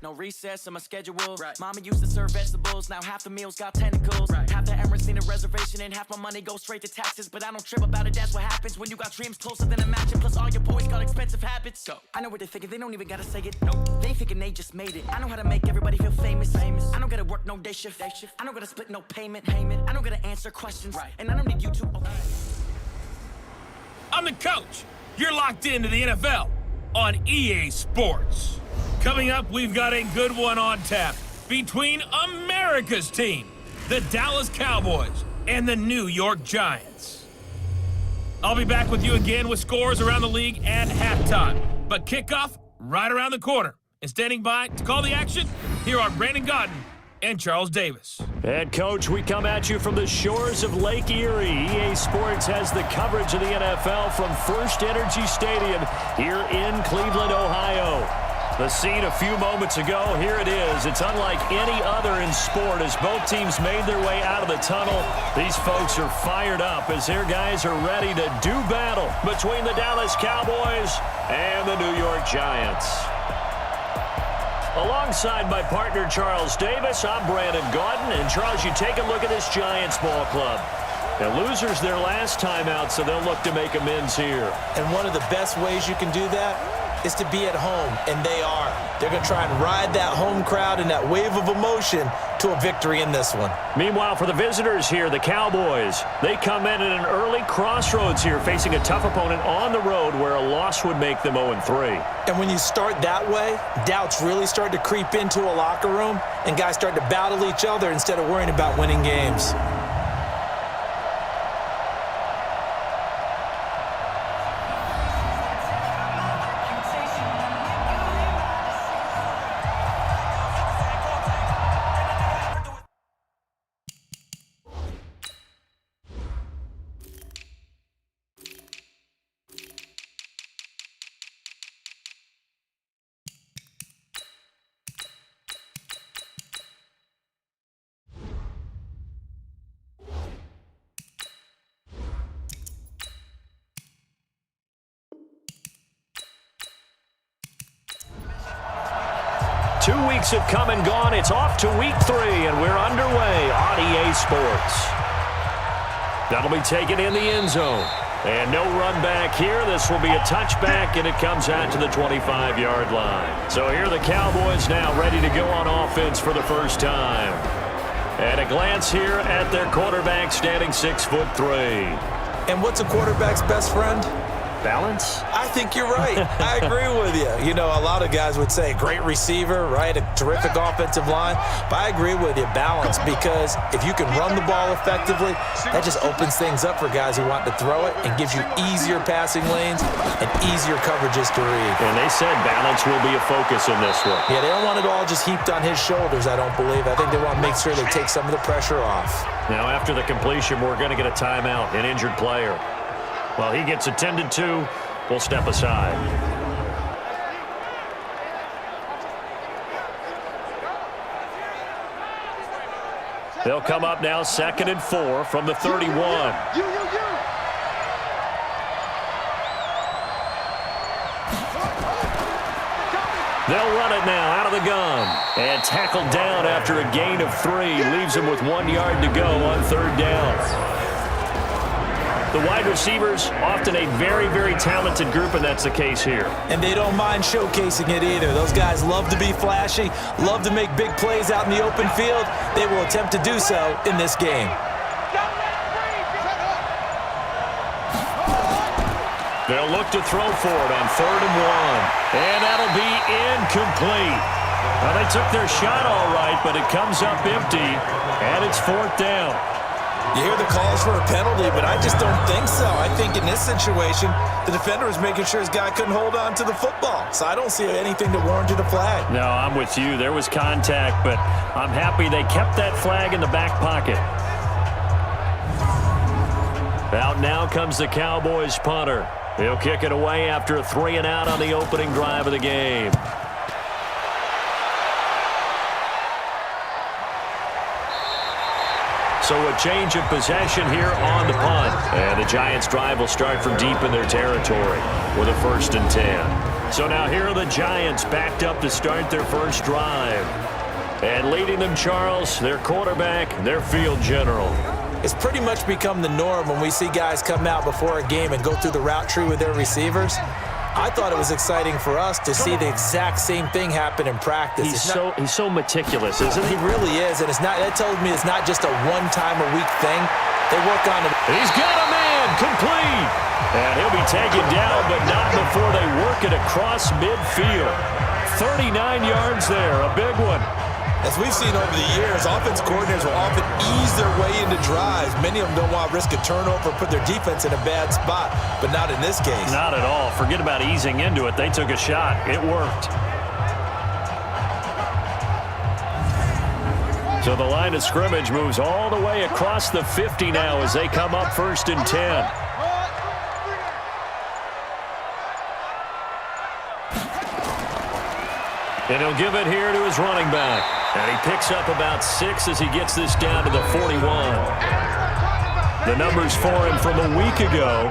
No recess in my schedule. Right. Mama used to serve vegetables, now half the meals got tentacles. Right. Half the Emirates need a reservation and half my money goes straight to taxes. But I don't trip about it, that's what happens when you got dreams closer than a match. Plus all your boys got expensive habits. Go. I know what they're thinking, they don't even gotta say it. Nope. They thinking they just made it. I know how to make everybody feel famous. I don't gotta work no day shift. I don't gotta split no payment. I don't gotta answer questions. Right. And I don't need you to. Okay. I'm the coach. You're locked into the NFL on EA Sports. Coming up, we've got a good one on tap between America's team, the Dallas Cowboys, and the New York Giants. I'll be back with you again with scores around the league at halftime. But kickoff right around the corner. And standing by to call the action, here are Brandon Godden and Charles Davis. And, Coach, we come at you from the shores of Lake Erie. EA Sports has the coverage of the NFL from First Energy Stadium here in Cleveland, Ohio. The scene a few moments ago, here it is. It's unlike any other in sport as both teams made their way out of the tunnel. These folks are fired up as their guys are ready to do battle between the Dallas Cowboys and the New York Giants. Alongside my partner, Charles Davis, I'm Brandon Godden. And, Charles, you take a look at this Giants ball club. Now, losers their last time out, so they'll look to make amends here. And one of the best ways you can do that is to be at home, and they are. They're going to try and ride that home crowd and that wave of emotion to a victory in this one. Meanwhile, for the visitors here, the Cowboys, they come in at an early crossroads here, facing a tough opponent on the road where a loss would make them 0-3. And when you start that way, doubts really start to creep into a locker room, and guys start to battle each other instead of worrying about winning games. Two weeks have come and gone. It's off to week 3, and we're underway on EA Sports. That'll be taken in the end zone. And no run back here. This will be a touchback, and it comes out to the 25-yard line. So here are the Cowboys now ready to go on offense for the first time. And a glance here at their quarterback standing 6'3". And what's a quarterback's best friend? Balance? I think you're right. I agree with you. You know, a lot of guys would say great receiver, right? A terrific offensive line. But I agree with you, balance, because if you can run the ball effectively, that just opens things up for guys who want to throw it and gives you easier passing lanes and easier coverages to read. And they said balance will be a focus in this one. Yeah, they don't want it all just heaped on his shoulders, I don't believe. I think they want to make sure they take some of the pressure off. Now, after the completion, we're going to get a timeout, an injured player. While he gets attended to, we'll step aside. They'll come up now 2nd and 4 from the 31. They'll run it now out of the gun. And tackled down after a gain of 3. Leaves him with 1 yard to go on 3rd down. The wide receivers, often a very, very talented group, and that's the case here. And they don't mind showcasing it either. Those guys love to be flashy, love to make big plays out in the open field. They will attempt to do so in this game. They'll look to throw for it on 3rd and 1. And that'll be incomplete. Well, they took their shot all right, but it comes up empty, and it's 4th down. You hear the calls for a penalty, but I just don't think so. I think in this situation, the defender was making sure his guy couldn't hold on to the football. So I don't see anything that warranted a flag. No, I'm with you. There was contact, but I'm happy they kept that flag in the back pocket. Out now comes the Cowboys punter. He'll kick it away after a 3-and-out on the opening drive of the game. So a change of possession here on the punt. And the Giants drive will start from deep in their territory with a 1st and 10. So now here are the Giants backed up to start their first drive. And leading them, Charles, their quarterback, their field general. It's pretty much become the norm when we see guys come out before a game and go through the route tree with their receivers. I thought it was exciting for us to see the exact same thing happen in practice. He's so meticulous, isn't he? He really is, and that tells me it's not just a one-time-a-week thing. They work on it. He's got a man, complete. And he'll be taken down, but not before they work it across midfield. 39 yards there, a big one. As we've seen over the years, offense coordinators will often ease their way into drives. Many of them don't want to risk a turnover or put their defense in a bad spot, but not in this case. Not at all. Forget about easing into it. They took a shot. It worked. So the line of scrimmage moves all the way across the 50 now as they come up 1st and 10. And he'll give it here to his running back. And he picks up about 6 as he gets this down to the 41. The numbers for him from a week ago: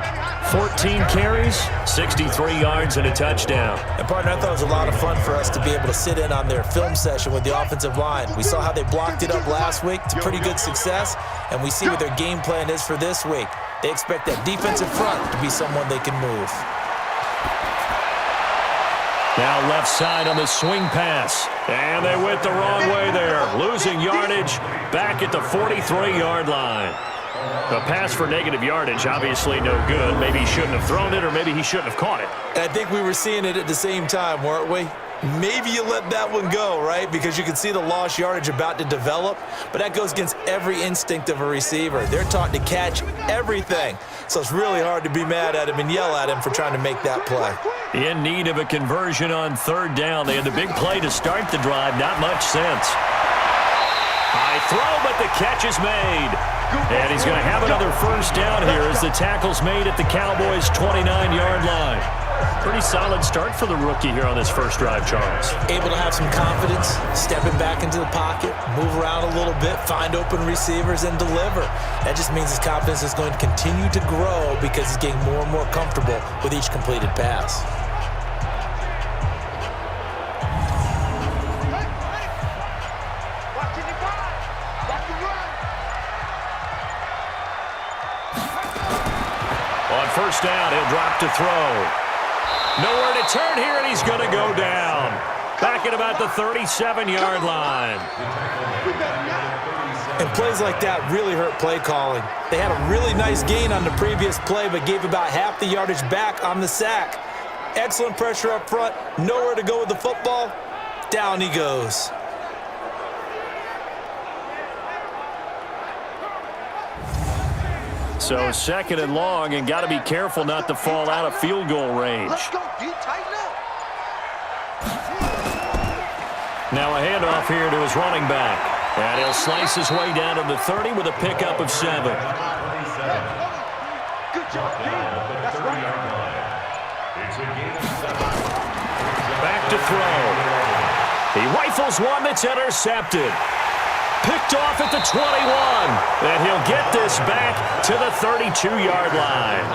14 carries, 63 yards, and a touchdown. And, partner, I thought it was a lot of fun for us to be able to sit in on their film session with the offensive line. We saw how they blocked it up last week. It's a pretty good success, and we see what their game plan is for this week. They expect that defensive front to be someone they can move. Now left side on the swing pass. And they went the wrong way there. Losing yardage back at the 43-yard line. A pass for negative yardage, obviously no good. Maybe he shouldn't have thrown it, or maybe he shouldn't have caught it. And I think we were seeing it at the same time, weren't we? Maybe you let that one go, right? Because you can see the lost yardage about to develop. But that goes against every instinct of a receiver. They're taught to catch everything. So it's really hard to be mad at him and yell at him for trying to make that play. In need of a conversion on 3rd down. They had the big play to start the drive. Not much sense. High throw, but the catch is made. And he's going to have another 1st down here as the tackle's made at the Cowboys' 29-yard line. Pretty solid start for the rookie here on this first drive, Charles. Able to have some confidence, stepping back into the pocket, move around a little bit, find open receivers, and deliver. That just means his confidence is going to continue to grow because he's getting more and more comfortable with each completed pass. On 1st down, he'll drop to throw. Nowhere to turn here, and he's going to go down. Back at about the 37-yard line. And plays like that really hurt play calling. They had a really nice gain on the previous play, but gave about half the yardage back on the sack. Excellent pressure up front. Nowhere to go with the football. Down he goes. So 2nd and long, and got to be careful not to fall out of field goal range. Let's go, D. Tighten up. Now a handoff here to his running back. And he'll slice his way down to the 30 with a pickup of 7. Good job, D. That's right. Back to throw. He rifles one that's intercepted. Picked off at the 21. And he'll get this back to the 32-yard line.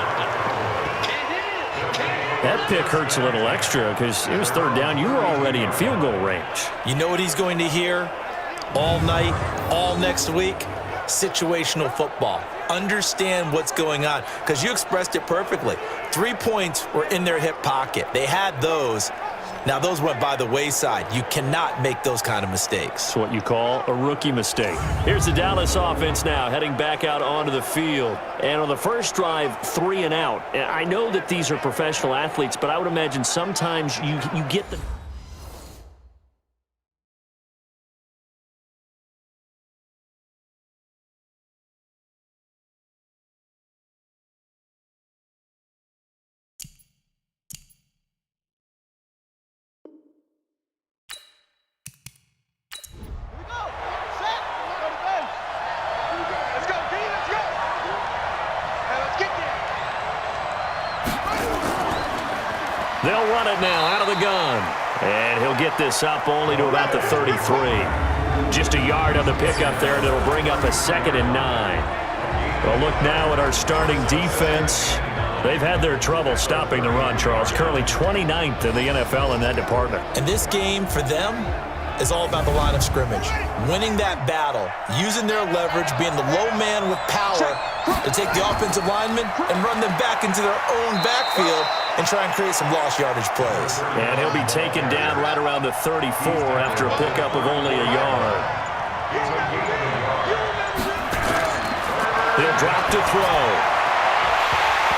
That pick hurts a little extra because it was 3rd down. You were already in field goal range. You know what he's going to hear all night, all next week? Situational football. Understand what's going on, because you expressed it perfectly. 3 points were in their hip pocket. They had those. Now, those went by the wayside. You cannot make those kind of mistakes. It's what you call a rookie mistake. Here's the Dallas offense now, heading back out onto the field. And on the first drive, 3 and out. I know that these are professional athletes, but I would imagine sometimes you get the... They'll run it now out of the gun. And he'll get this up only to about the 33. Just a yard on the pickup there, and it'll bring up a 2nd and 9. Well, look now at our starting defense. They've had their trouble stopping the run, Charles. Currently 29th in the NFL in that department. And this game, for them, is all about the line of scrimmage. Winning that battle, using their leverage, being the low man with power to take the offensive linemen and run them back into their own backfield and try and create some lost yardage plays. And he'll be taken down right around the 34 after a pickup of only a yard. He'll drop to throw.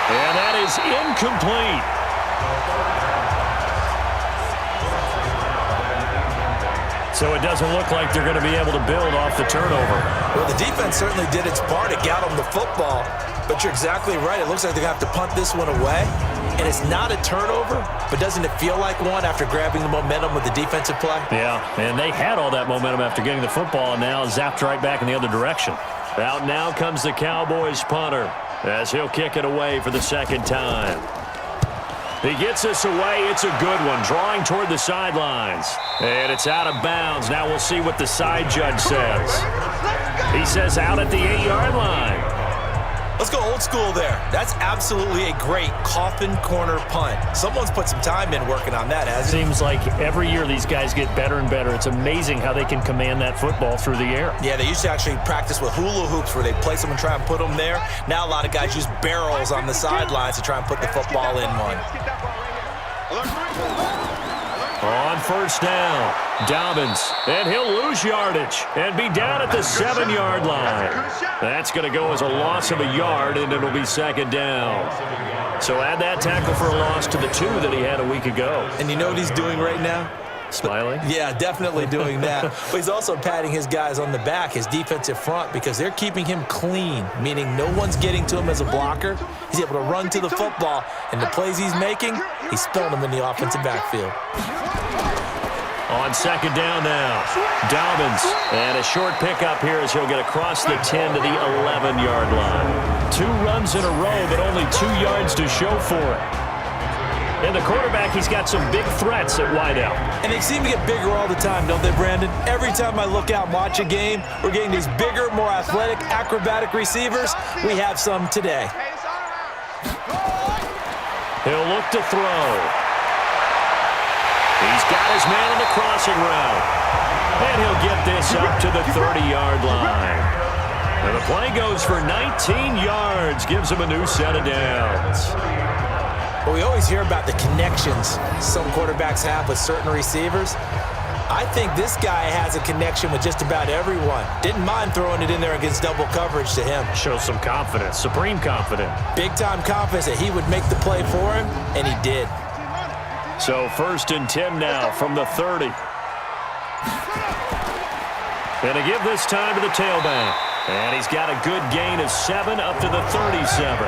And that is incomplete. So it doesn't look like they're going to be able to build off the turnover. Well, the defense certainly did its part. It got them the football. But you're exactly right. It looks like they're going to have to punt this one away. And it's not a turnover, but doesn't it feel like one after grabbing the momentum with the defensive play? Yeah, and they had all that momentum after getting the football and now zapped right back in the other direction. Out now comes the Cowboys punter as he'll kick it away for the second time. He gets this away. It's a good one, drawing toward the sidelines. And it's out of bounds. Now we'll see what the side judge says. He says out at the 8-yard line. Let's go old school there. That's absolutely a great coffin corner punt. Someone's put some time in working on that, hasn't he? Seems like every year these guys get better and better. It's amazing how they can command that football through the air. Yeah, they used to actually practice with hula hoops where they place them and try and put them there. Now a lot of guys use barrels on the sidelines to try and put the football in one. On first down, Dobbins, and he'll lose yardage and be down at the 7-yard line. That's going to go as a loss of a yard, and it'll be second down. So add that tackle for a loss to the 2 that he had a week ago. And you know what he's doing right now? Smiling? Yeah, definitely doing that. But he's also patting his guys on the back, his defensive front, because they're keeping him clean, meaning no one's getting to him as a blocker. He's able to run to the football, and the plays he's making, he's spilling them in the offensive backfield. On second down now, Dobbins, and a short pickup here as he'll get across the 10 to the 11-yard line. 2 runs in a row, but only 2 yards to show for it. And the quarterback, he's got some big threats at wideout. And they seem to get bigger all the time, don't they, Brandon? Every time I look out and watch a game, we're getting these bigger, more athletic, acrobatic receivers. We have some today. He'll look to throw. He's got his man on the crossing route. And he'll get this up to the 30-yard line. And the play goes for 19 yards, gives him a new set of downs. Well, we always hear about the connections some quarterbacks have with certain receivers. I think this guy has a connection with just about everyone. Didn't mind throwing it in there against double coverage to him. Shows some confidence, supreme confidence. Big-time confidence that he would make the play for him, and he did. So 1st and 10 now from the 30. And to give this time to the tailback. And he's got a good gain of 7 up to the 37.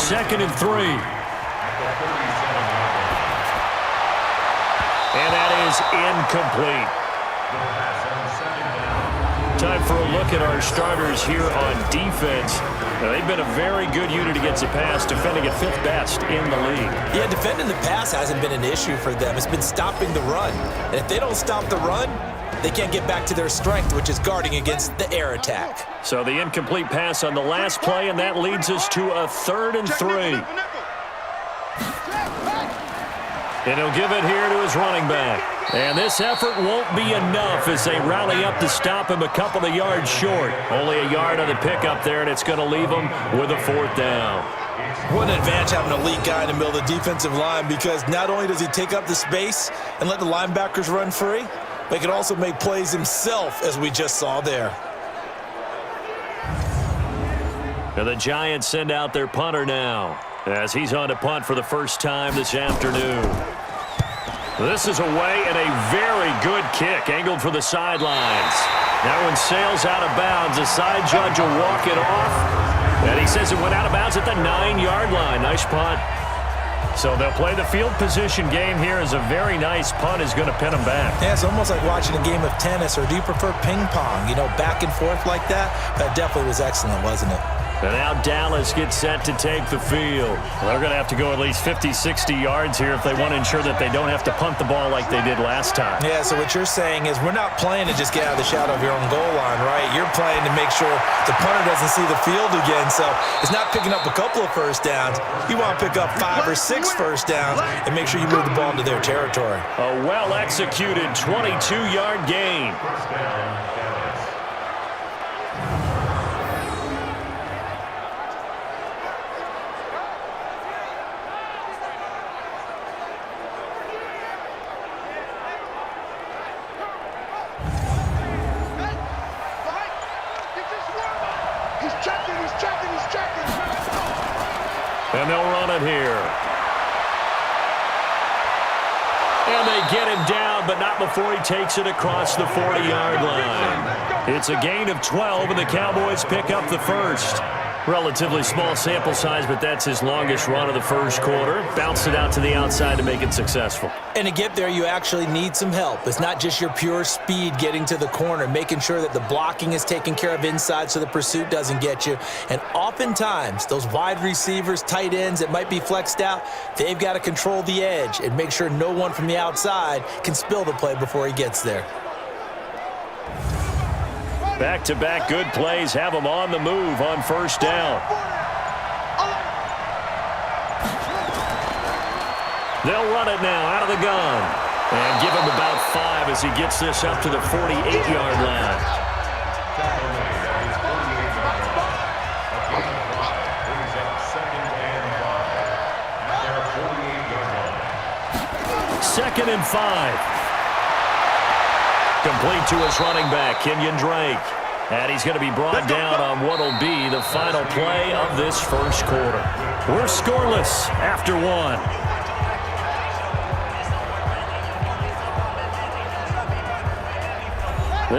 2nd and 3. And that is incomplete. Time for a look at our starters here on defense. Now, they've been a very good unit against the pass, defending at 5th best in the league. Yeah, defending the pass hasn't been an issue for them. It's been stopping the run. And if they don't stop the run, they can't get back to their strength, which is guarding against the air attack. So the incomplete pass on the last play, and that leads us to a 3rd and 3. And he'll give it here to his running back. And this effort won't be enough as they rally up to stop him a couple of yards short. Only a yard on the pickup there, and it's going to leave him with a 4th down. What an advantage having an elite guy in the middle of the defensive line, because not only does he take up the space and let the linebackers run free, but he can also make plays himself, as we just saw there. And the Giants send out their punter now as he's on to punt for the first time this afternoon. This is away and a very good kick, angled for the sidelines. That one sails out of bounds. The side judge will walk it off. And he says it went out of bounds at the 9-yard line. Nice punt. So they'll play the field position game here as a very nice punt is going to pin them back. Yeah, it's almost like watching a game of tennis, or do you prefer ping pong? You know, back and forth like that? That definitely was excellent, wasn't it? And now Dallas gets set to take the field. They're going to have to go at least 50, 60 yards here if they want to ensure that they don't have to punt the ball like they did last time. Yeah, so what you're saying is we're not playing to just get out of the shadow of your own goal line, right? You're playing to make sure the punter doesn't see the field again. So it's not picking up a couple of first downs. You want to pick up 5 or 6 first downs and make sure you move the ball into their territory. A well-executed 22-yard gain. And they'll run it here. And they get him down, but not before he takes it across the 40-yard line. It's a gain of 12, and the Cowboys pick up the first. Relatively small sample size, but that's his longest run of the first quarter. Bounced it out to the outside to make it successful. And to get there, you actually need some help. It's not just your pure speed getting to the corner, making sure that the blocking is taken care of inside so the pursuit doesn't get you. And oftentimes, those wide receivers, tight ends that might be flexed out, they've got to control the edge and make sure no one from the outside can spill the play before he gets there. Back-to-back good plays have them on the move on first down. They'll run it now out of the gun. And give him about 5 as he gets this up to the 48-yard line. Second and 5. Complete to his running back, Kenyon Drake. And he's going to be brought down on what will be the final play of this first quarter. We're scoreless after 1.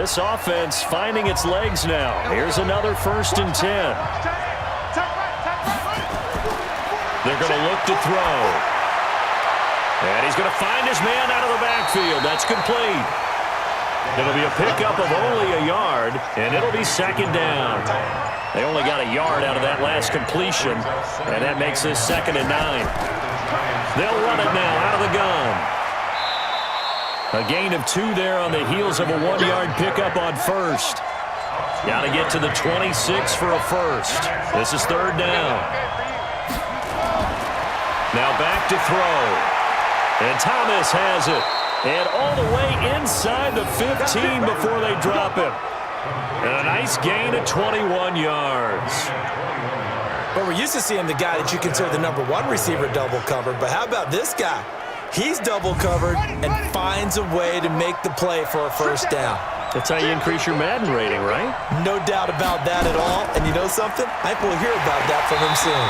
This offense finding its legs now. Here's another 1st and 10. They're going to look to throw. And he's going to find his man out of the backfield. That's complete. It'll be a pickup of only a yard, and it'll be second down. They only got a yard out of that last completion, and that makes this 2nd and 9. They'll run it now out of the gun. A gain of 2 there on the heels of a 1-yard pickup on first. Got to get to the 26 for a first. This is 3rd down. Now back to throw. And Thomas has it. And all the way inside the 15 before they drop him. And a nice gain of 21 yards. But we're used to seeing the guy that you consider the number 1 receiver double covered. But how about this guy? He's double covered and finds a way to make the play for a first down. That's how you increase your Madden rating, right? No doubt about that at all. And you know something? I think we'll hear about that from him soon.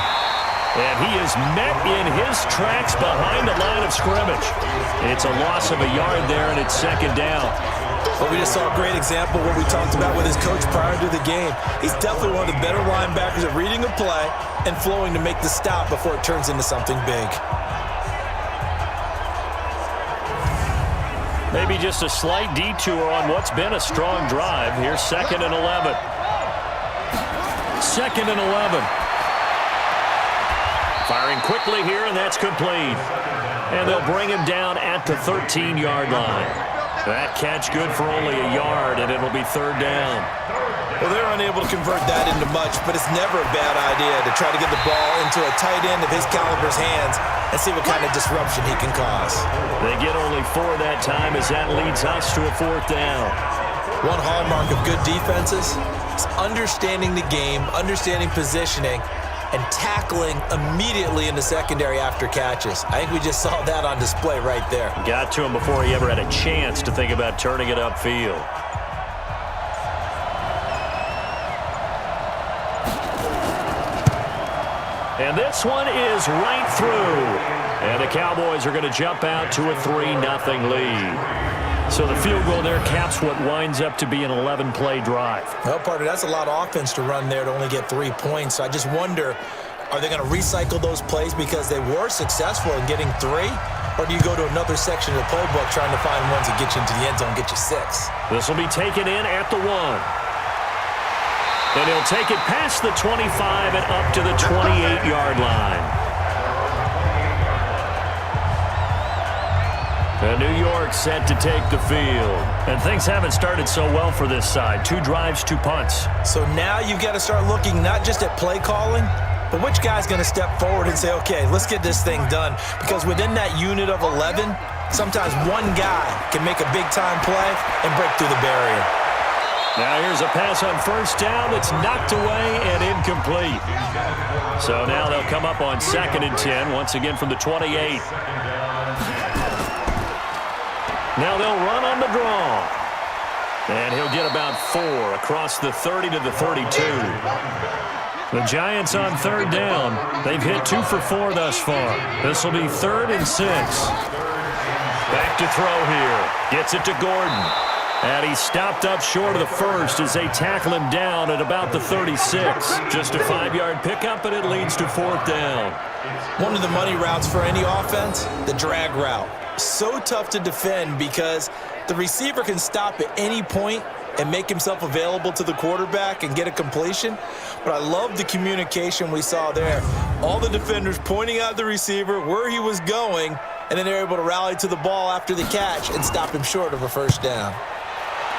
And he is met in his tracks behind the line of scrimmage. It's a loss of a yard there, and it's 2nd down. Well, we just saw a great example of what we talked about with his coach prior to the game. He's definitely one of the better linebackers at reading a play and flowing to make the stop before it turns into something big. Maybe just a slight detour on what's been a strong drive. Here's 2nd and 11. 2nd and 11. Firing quickly here, and that's complete. And they'll bring him down at the 13-yard line. That catch good for only a yard, and it'll be 3rd down. Well, they're unable to convert that into much, but it's never a bad idea to try to get the ball into a tight end of his caliber's hands and see what kind of disruption he can cause. They get only 4 that time as that leads us to a 4th down. One hallmark of good defenses is understanding the game, understanding positioning, and tackling immediately in the secondary after catches. I think we just saw that on display right there. Got to him before he ever had a chance to think about turning it upfield. And this one is right through. And the Cowboys are going to jump out to a 3-0 lead. So the field goal there caps what winds up to be an 11-play drive. Well, partner, that's a lot of offense to run there to only get 3 points. So I just wonder, are they going to recycle those plays because they were successful in getting 3? Or do you go to another section of the playbook trying to find ones that get you into the end zone, get you 6? This will be taken in at the 1. And he'll take it past the 25 and up to the 28-yard line. And New York set to take the field. And things haven't started so well for this side. 2 drives, 2 punts. So now you've got to start looking not just at play calling, but which guy's going to step forward and say, okay, let's get this thing done. Because within that unit of 11, sometimes one guy can make a big-time play and break through the barrier. Now here's a pass on first down that's knocked away and incomplete. So now they'll come up on 2nd and 10, once again from the 28. Now they'll run on the draw. And he'll get about 4 across the 30 to the 32. The Giants on 3rd down. They've hit 2 for 4 thus far. This will be 3rd and 6. Back to throw here. Gets it to Gordon. And he's stopped up short of the first as they tackle him down at about the 36. Just a 5-yard pickup, and it leads to 4th down. One of the money routes for any offense, the drag route. So tough to defend because the receiver can stop at any point and make himself available to the quarterback and get a completion. But I love the communication we saw there. All the defenders pointing out the receiver, where he was going, and then they're able to rally to the ball after the catch and stop him short of a first down.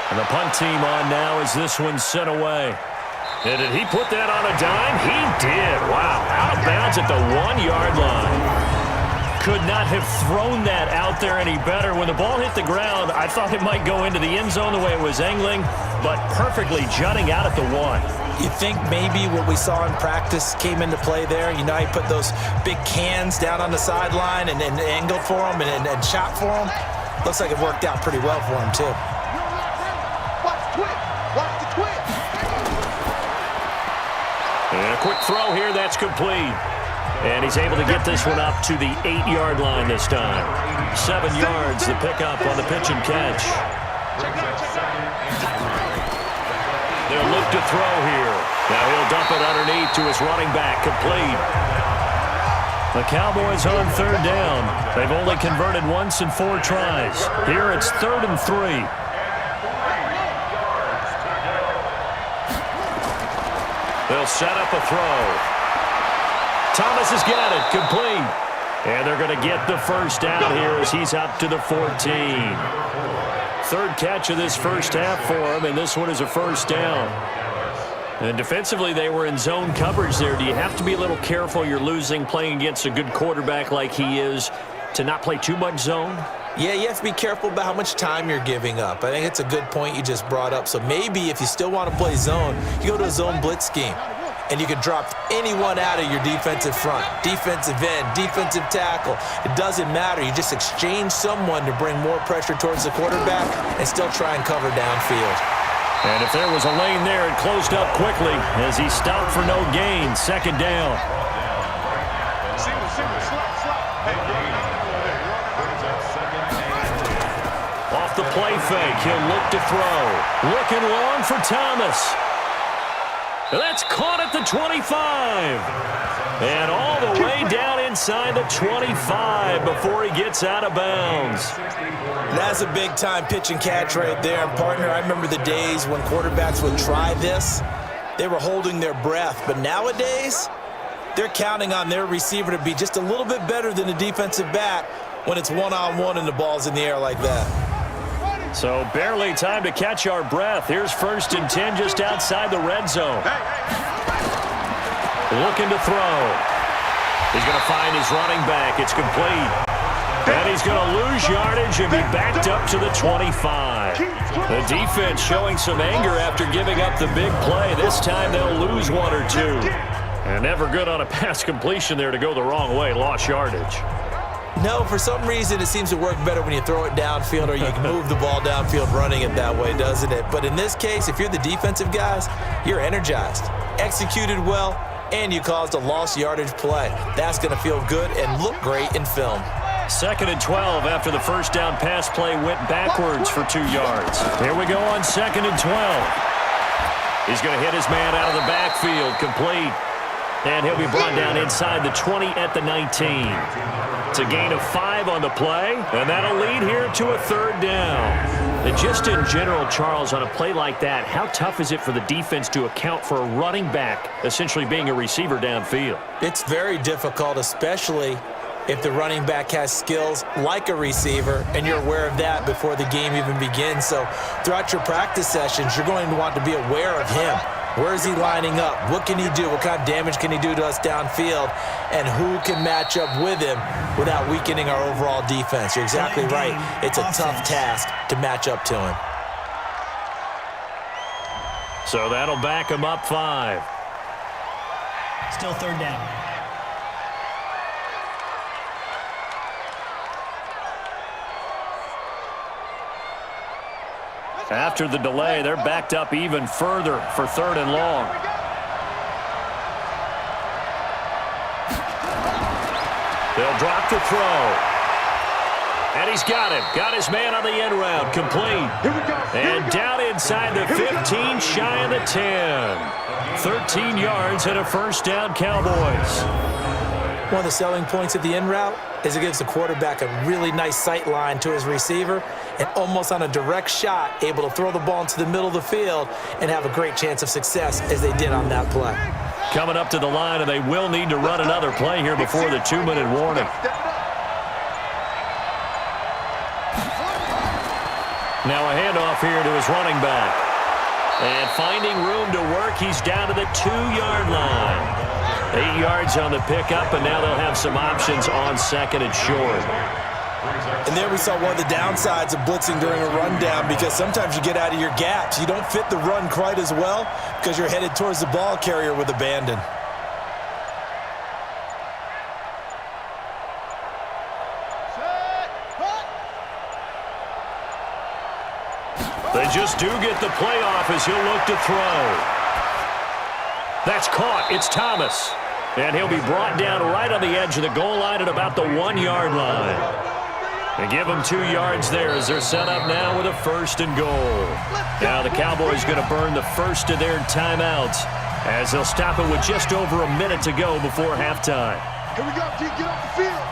And the punt team on now as this one's sent away. And did he put that on a dime? He did. Wow. Out of bounds at the 1-yard line. Could not have thrown that out there any better. When the ball hit the ground, I thought it might go into the end zone the way it was angling, but perfectly jutting out at the 1. You think maybe what we saw in practice came into play there? You know, he put those big cans down on the sideline and angled for him and shot for him. Looks like it worked out pretty well for him, too. And a quick throw here, that's complete. And he's able to get this one up to the 8-yard line this time. 7 yards, the pickup on the pitch and catch. They'll look to throw here. Now he'll dump it underneath to his running back, complete. The Cowboys on 3rd down. They've only converted once in 4 tries. Here it's 3rd and 3. They'll set up a throw. Thomas has got it, complete. And they're going to get the first down here as he's up to the 14. 3rd catch of this first half for him, and this one is a first down. And defensively, they were in zone coverage there. Do you have to be a little careful? You're losing playing against a good quarterback like he is to not play too much zone? Yeah, you have to be careful about how much time you're giving up. I think it's a good point you just brought up. So maybe if you still want to play zone, you go to a zone blitz scheme. And you can drop anyone out of your defensive front, defensive end, defensive tackle. It doesn't matter. You just exchange someone to bring more pressure towards the quarterback and still try and cover downfield. And if there was a lane there, it closed up quickly as he stopped for no gain. 2nd down. Off the play fake, he'll look to throw. Looking long for Thomas. That's caught at the 25. And all the way down inside the 25 before he gets out of bounds. That's a big-time pitch and catch right there. And, partner, I remember the days when quarterbacks would try this. They were holding their breath. But nowadays, they're counting on their receiver to be just a little bit better than the defensive back when it's one-on-one and the ball's in the air like that. So barely time to catch our breath. Here's 1st and 10 just outside the red zone. Looking to throw. He's going to find his running back. It's complete. And he's going to lose yardage and be backed up to the 25. The defense showing some anger after giving up the big play. This time they'll lose 1 or 2. And never good on a pass completion there to go the wrong way. Lost yardage. No, for some reason it seems to work better when you throw it downfield or you can move the ball downfield running it that way, doesn't it? But in this case, if you're the defensive guys, you're energized, executed well, and you caused a lost yardage play. That's going to feel good and look great in film. 2nd and 12 after the first down pass play went backwards for 2 yards. Here we go on 2nd and 12. He's going to hit his man out of the backfield, complete. And he'll be brought down inside the 20 at the 19. It's a gain of 5 on the play, and that'll lead here to a 3rd down. And just in general, Charles, on a play like that, how tough is it for the defense to account for a running back essentially being a receiver downfield? It's very difficult, especially if the running back has skills like a receiver, and you're aware of that before the game even begins. So throughout your practice sessions, you're going to want to be aware of him. Where is he lining up? What can he do? What kind of damage can he do to us downfield? And who can match up with him without weakening our overall defense? You're exactly right. It's a tough task to match up to him. So that'll back him up 5. Still 3rd down. After the delay, they're backed up even further for 3rd and long. They'll drop the throw. And he's got him. Got his man on the end route. Complete. And down inside the 15, shy of the 10. 13 yards and a 1st down, Cowboys. One of the selling points of the in route is it gives the quarterback a really nice sight line to his receiver, and almost on a direct shot, able to throw the ball into the middle of the field and have a great chance of success as they did on that play. Coming up to the line, and they will need to run another play here before the 2-minute warning. Now a handoff here to his running back. And finding room to work, he's down to the 2-yard line. 8 yards on the pickup, and now they'll have some options on 2nd and short. And there we saw one of the downsides of blitzing during a rundown, because sometimes you get out of your gaps. You don't fit the run quite as well because you're headed towards the ball carrier with abandon. They just do get the playoff as he'll look to throw. That's caught. It's Thomas. And he'll be brought down right on the edge of the goal line at about the 1-yard line. They give him 2 yards there as they're set up now with a 1st and goal. Now the Cowboys going to burn the first of their timeouts as they'll stop it with just over a minute to go before halftime. Here we go, G. Get off the field.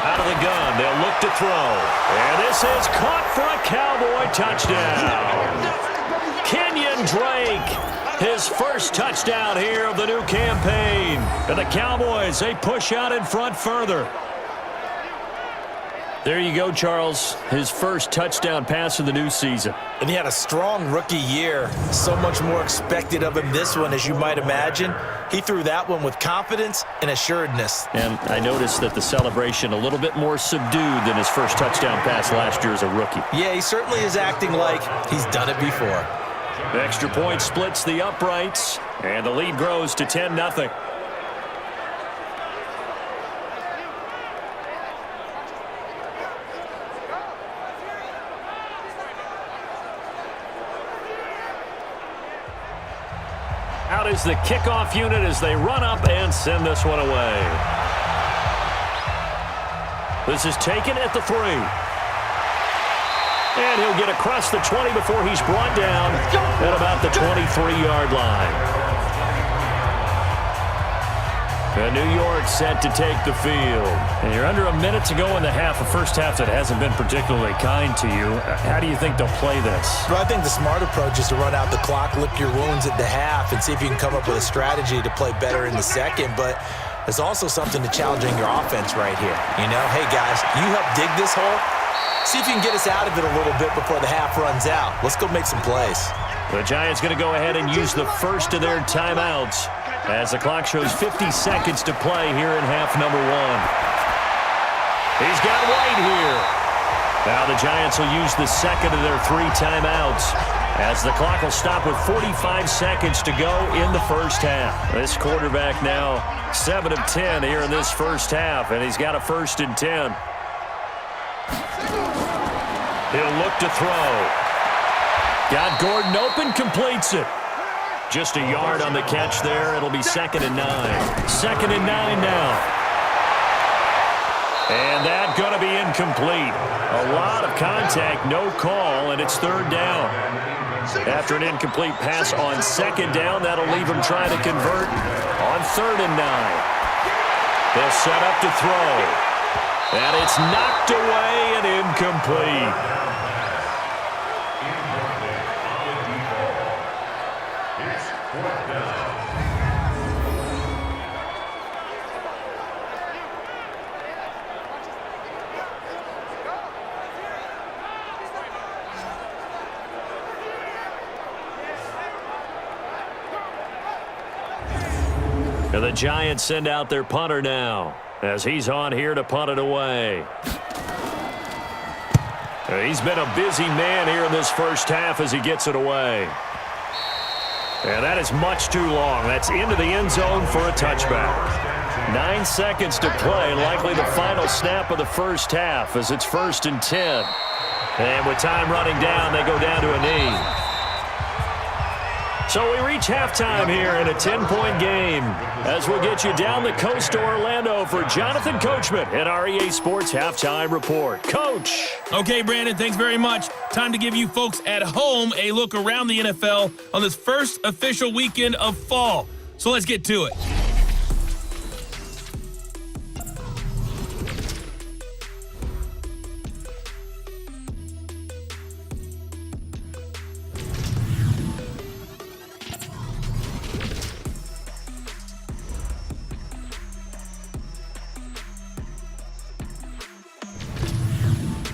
Out of the gun, they'll look to throw. And this is caught for a Cowboy touchdown. Kenyon Drake, his first touchdown here of the new campaign. And the Cowboys, they push out in front further. There you go, Charles. His first touchdown pass of the new season. And he had a strong rookie year. So much more expected of him this one, as you might imagine. He threw that one with confidence and assuredness. And I noticed that the celebration a little bit more subdued than his first touchdown pass last year as a rookie. Yeah, he certainly is acting like he's done it before. The extra point splits the uprights, and the lead grows to 10-0. Out is the kickoff unit as they run up and send this one away. This is taken at the 3. And he'll get across the 20 before he's brought down at about the 23-yard line. And New York set to take the field. And you're under a minute to go in the half, a first half that hasn't been particularly kind to you. How do you think they'll play this? Well, I think the smart approach is to run out the clock, lick your wounds at the half, and see if you can come up with a strategy to play better in the second. But there's also something to challenging your offense right here. You know, hey, guys, you help dig this hole. See if you can get us out of it a little bit before the half runs out. Let's go make some plays. The Giants going to go ahead and use the first of their timeouts as the clock shows 50 seconds to play here in half number 1. He's got White here. Now the Giants will use the second of their 3 timeouts as the clock will stop with 45 seconds to go in the first half. This quarterback now 7 of 10 here in this first half, and he's got a 1st and 10. He'll look to throw. Got Gordon open, completes it. Just a yard on the catch there. It'll be 2nd and 9. 2nd and 9 now. And that going to be incomplete. A lot of contact, no call, and it's third down. After an incomplete pass on second down, that'll leave him trying to convert on 3rd and 9. They'll set up to throw. And it's knocked away and incomplete. And the Giants send out their punter now as he's on here to punt it away. He's been a busy man here in this first half as he gets it away. And that is much too long. That's into the end zone for a touchback. 9 seconds to play, likely the final snap of the first half as it's 1st and 10. And with time running down, they go down to a knee. So we reach halftime here in a 10-point game as we'll get you down the coast to Orlando for Jonathan Coachman at our EA Sports Halftime Report. Coach. Okay, Brandon, thanks very much. Time to give you folks at home a look around the NFL on this first official weekend of fall. So let's get to it.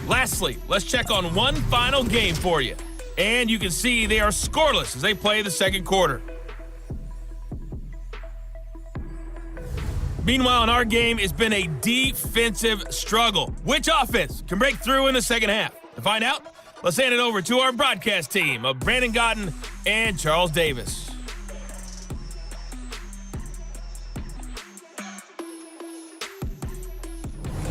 Lastly, let's check on one final game for you. And you can see they are scoreless as they play the second quarter. Meanwhile, in our game, it's been a defensive struggle. Which offense can break through in the second half? To find out, let's hand it over to our broadcast team of Brandon Gotten and Charles Davis.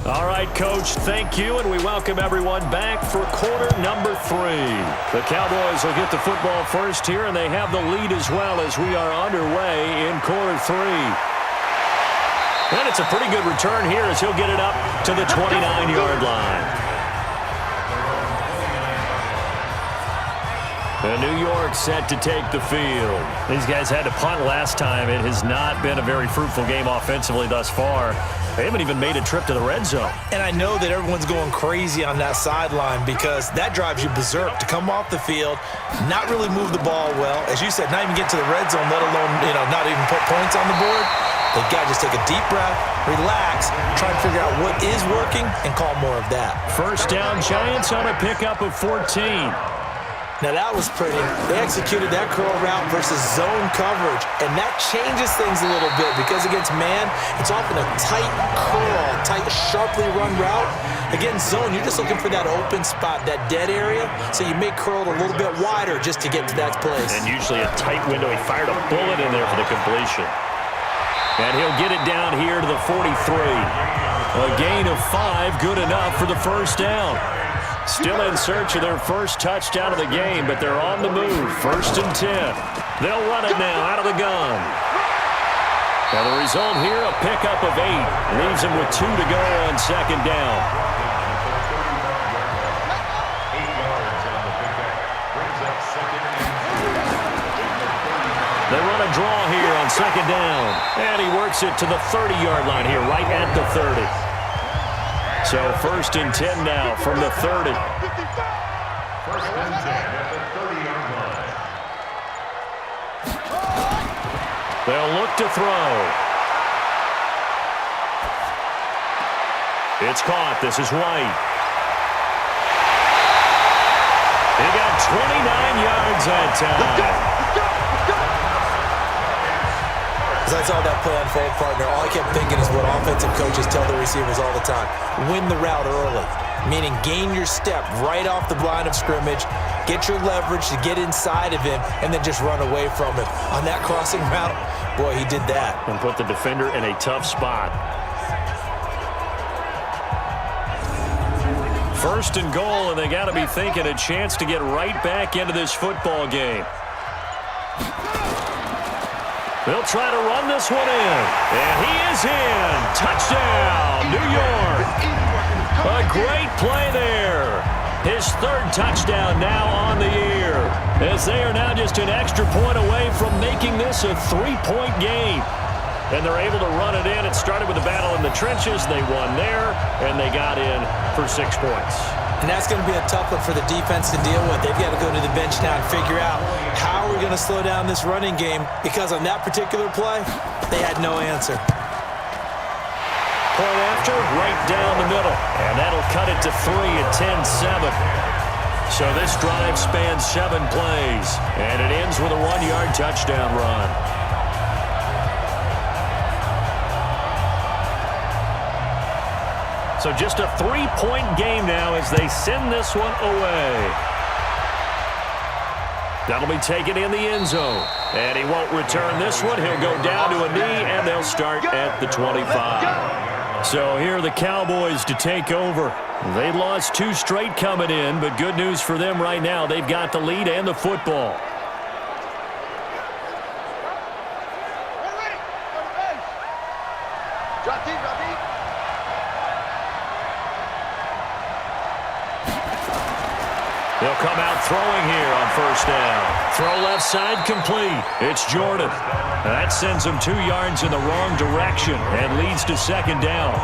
All right, Coach, thank you, and we welcome everyone back for quarter number 3. The Cowboys will get the football first here, and they have the lead as well as we are underway in quarter 3. And it's a pretty good return here as he'll get it up to the 29-yard line. And New York set to take the field. These guys had to punt last time. It has not been a very fruitful game offensively thus far. They haven't even made a trip to the red zone. And I know that everyone's going crazy on that sideline because that drives you berserk to come off the field, not really move the ball well. As you said, not even get to the red zone, let alone, not even put points on the board. They've got to just take a deep breath, relax, try and figure out what is working, and call more of that. First down, Giants on a pickup of 14. Now that was pretty. They executed that curl route versus zone coverage, and that changes things a little bit because against man, it's often a tight curl, tight, sharply run route. Against zone, you're just looking for that open spot, that dead area, so you may curl it a little bit wider just to get to that place. And usually a tight window. He fired a bullet in there for the completion. And he'll get it down here to the 43. A gain of 5, good enough for the first down. Still in search of their first touchdown of the game, but they're on the move. 1st and 10. They'll run it now out of the gun. Now the result here, a pickup of 8. Leaves them with 2 to go on second down. They run a draw here on second down. And he works it to the 30-yard line here, right at the 30. So 1st and 10 now from the 30. 1st and 10 at the 30-yard line. They'll look to throw. It's caught. This is White. He got 29 yards that time. As I saw that play unfold, partner, all I kept thinking is what offensive coaches tell the receivers all the time. Win the route early, meaning gain your step right off the line of scrimmage, get your leverage to get inside of him, and then just run away from him. On that crossing route, boy, he did that. And put the defender in a tough spot. 1st and goal, and they got to be thinking a chance to get right back into this football game. They'll try to run this one in. And he is in. Touchdown, New York. Great play there. His third touchdown now on the year, as they are now just an extra point away from making this a 3-point game. And they're able to run it in. It started with a battle in the trenches. They won there, and they got in for 6 points. And that's going to be a tough one for the defense to deal with. They've got to go to the bench now and figure out how are we going to slow down this running game, because on that particular play, they had no answer. Point after, right down the middle. And that'll cut it to 3 at 10-7. So this drive spans 7 plays, and it ends with a 1-yard touchdown run. So just a 3-point game now as they send this one away. That'll be taken in the end zone. And he won't return this one. He'll go down to a knee, and they'll start at the 25. So here are the Cowboys to take over. They lost 2 straight coming in, but good news for them right now. They've got the lead and the football. They'll come out throwing here on first down. Throw left side complete. It's Jordan. That sends him 2 yards in the wrong direction and leads to second down.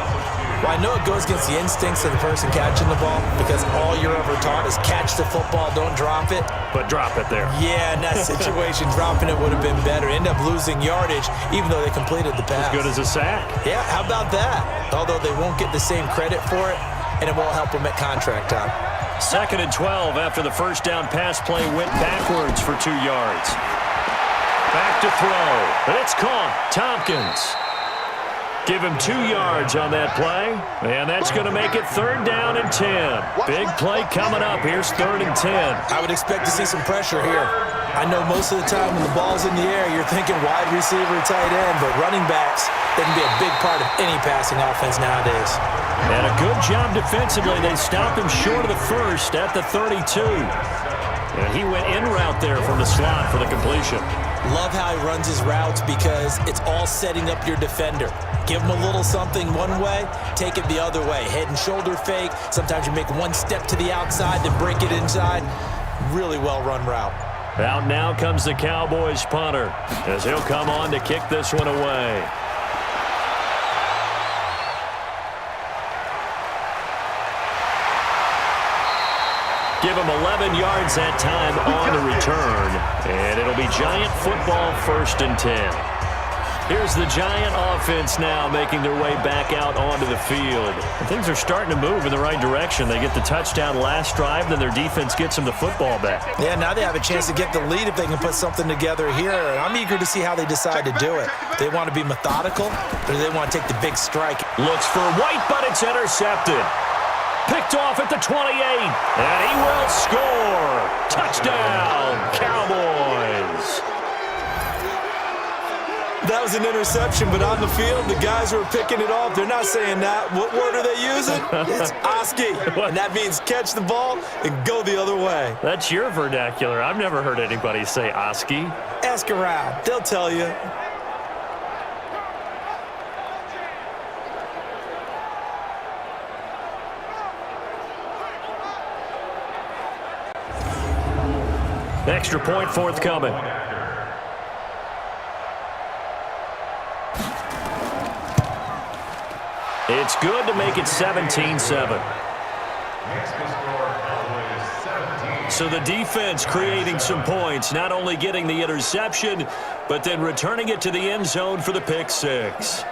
Well, I know it goes against the instincts of the person catching the ball, because all you're ever taught is catch the football, don't drop it. But drop it there. Yeah, in that situation, dropping it would have been better. End up losing yardage, even though they completed the pass. As good as a sack. Yeah, how about that? Although they won't get the same credit for it, and it won't help them at contract time. 2nd and 12 after the first down pass play went backwards for 2 yards. Back to throw. And it's caught. Tompkins. Give him 2 yards on that play. And that's going to make it 3rd down and 10. Big play coming up. Here's 3rd and 10. I would expect to see some pressure here. I know most of the time when the ball's in the air, you're thinking wide receiver, tight end, but running backs, they can be a big part of any passing offense nowadays. And a good job defensively. They stopped him short of the first at the 32. And he went in route there from the slot for the completion. Love how he runs his routes, because it's all setting up your defender. Give him a little something one way, take it the other way. Head and shoulder fake. Sometimes you make one step to the outside, then break it inside. Really well-run route. Out now comes the Cowboys punter, as he'll come on to kick this one away. Give him 11 yards that time on the return. And it'll be Giant football, 1st and 10. Here's the Giant offense now making their way back out onto the field. And things are starting to move in the right direction. They get the touchdown last drive, then their defense gets them the football back. Yeah, now they have a chance to get the lead if they can put something together here. And I'm eager to see how they decide to do it. Do they want to be methodical, or do they want to take the big strike? Looks for White, but it's intercepted. Picked off at the 28, and he will score. Touchdown, Cowboys. That was an interception, but on the field, the guys who are picking it off, they're not saying that. What word are they using? It's Oski, and that means catch the ball and go the other way. That's your vernacular. I've never heard anybody say Oski. Ask around. They'll tell you. Extra point forthcoming. It's good to make it 17-7. So the defense creating some points, not only getting the interception, but then returning it to the end zone for the pick six.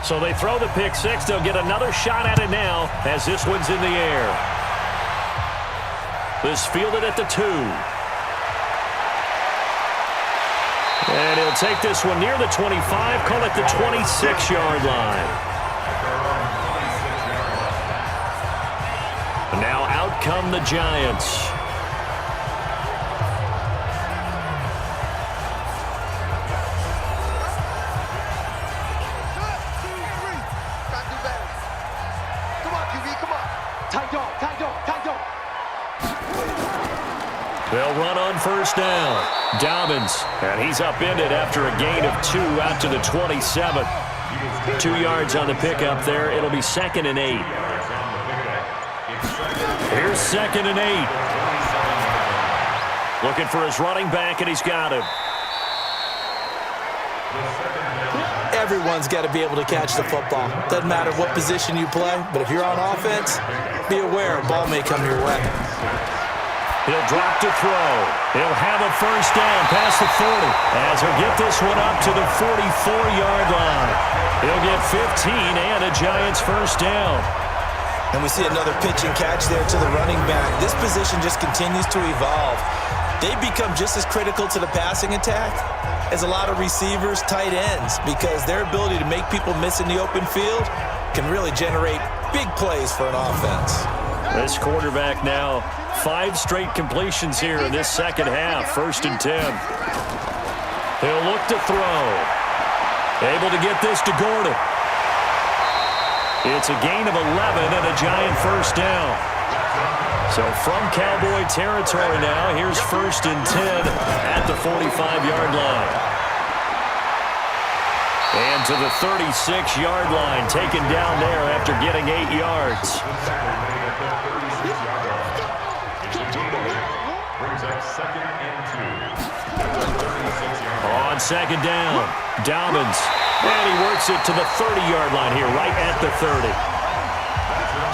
So they throw the pick six. They'll get another shot at it now as this one's in the air. This fielded at the 2. And he'll take this one near the 25, call it the 26-yard line. Now out come the Giants. They'll run on first down. Dobbins, and he's upended after a gain of 2 out to the 27. 2 yards on the pickup there. It'll be 2nd and 8. Here's 2nd and 8. Looking for his running back, and he's got him. Everyone's got to be able to catch the football. Doesn't matter what position you play, but if you're on offense, be aware a ball may come your way. He'll drop to throw. He'll have a first down past the 40 as he'll get this one up to the 44-yard line. He'll get 15 and a Giants first down. And we see another pitch and catch there to the running back. This position just continues to evolve. They become just as critical to the passing attack as a lot of receivers, tight ends, because their ability to make people miss in the open field can really generate big plays for an offense. This quarterback now 5 straight completions here in this second half. 1st and 10. He'll look to throw. Able to get this to Gordon. It's a gain of 11 and a Giant first down. So from Cowboy territory now, here's 1st and 10 at the 45-yard line. And to the 36-yard line, taken down there after getting 8 yards. On 2nd down, Dobbins. And he works it to the 30-yard line here, right at the 30.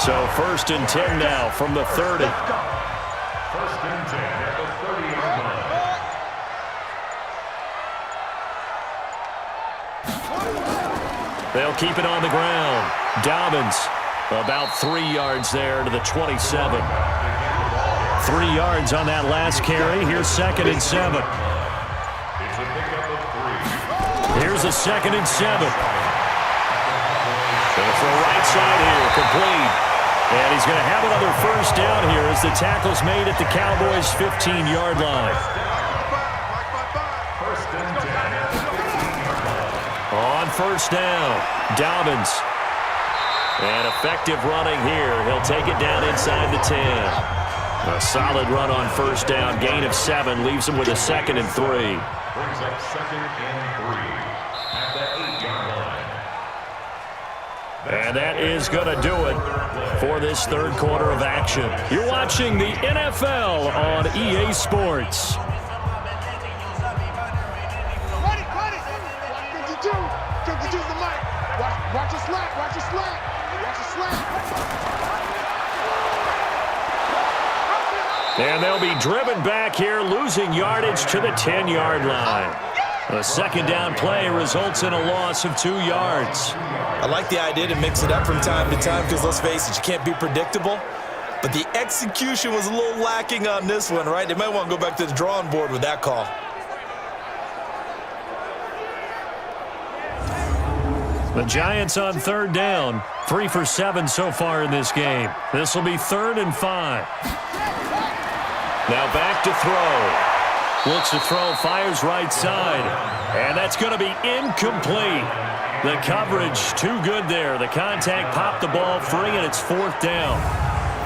So 1st and 10 now from the 30. 1st and 10 at the 30-yard line. They'll keep it on the ground. Dobbins about 3 yards there to the 27. 3 yards on that last carry. Here's 2nd and 7. It's a pickup of 3. Here's a 2nd and 7. Going for a right side here, complete. And he's going to have another first down here as the tackle's made at the Cowboys' 15-yard line. 1st and 10 at the 15-yard line. On 1st down, Dobbins. And effective running here. He'll take it down inside the 10. A solid run on 1st down. Gain of 7 leaves him with a 2nd and 3. Brings up 2nd and 3 at the 8-yard line. And that is going to do it for this 3rd quarter of action. You're watching the NFL on EA Sports. Watch your slack, watch your slack, watch your slack. And they'll be driven back here, losing yardage to the 10-yard line. A 2nd down play results in a loss of 2 yards. I like the idea to mix it up from time to time because, let's face it, you can't be predictable. But the execution was a little lacking on this one, right? They might want to go back to the drawing board with that call. The Giants on 3rd down. 3 for 7 so far in this game. This will be 3rd and 5. Now back to throw. Looks to throw, fires right side. And that's going to be incomplete. The coverage too good there. The contact popped the ball free, and it's 4th down.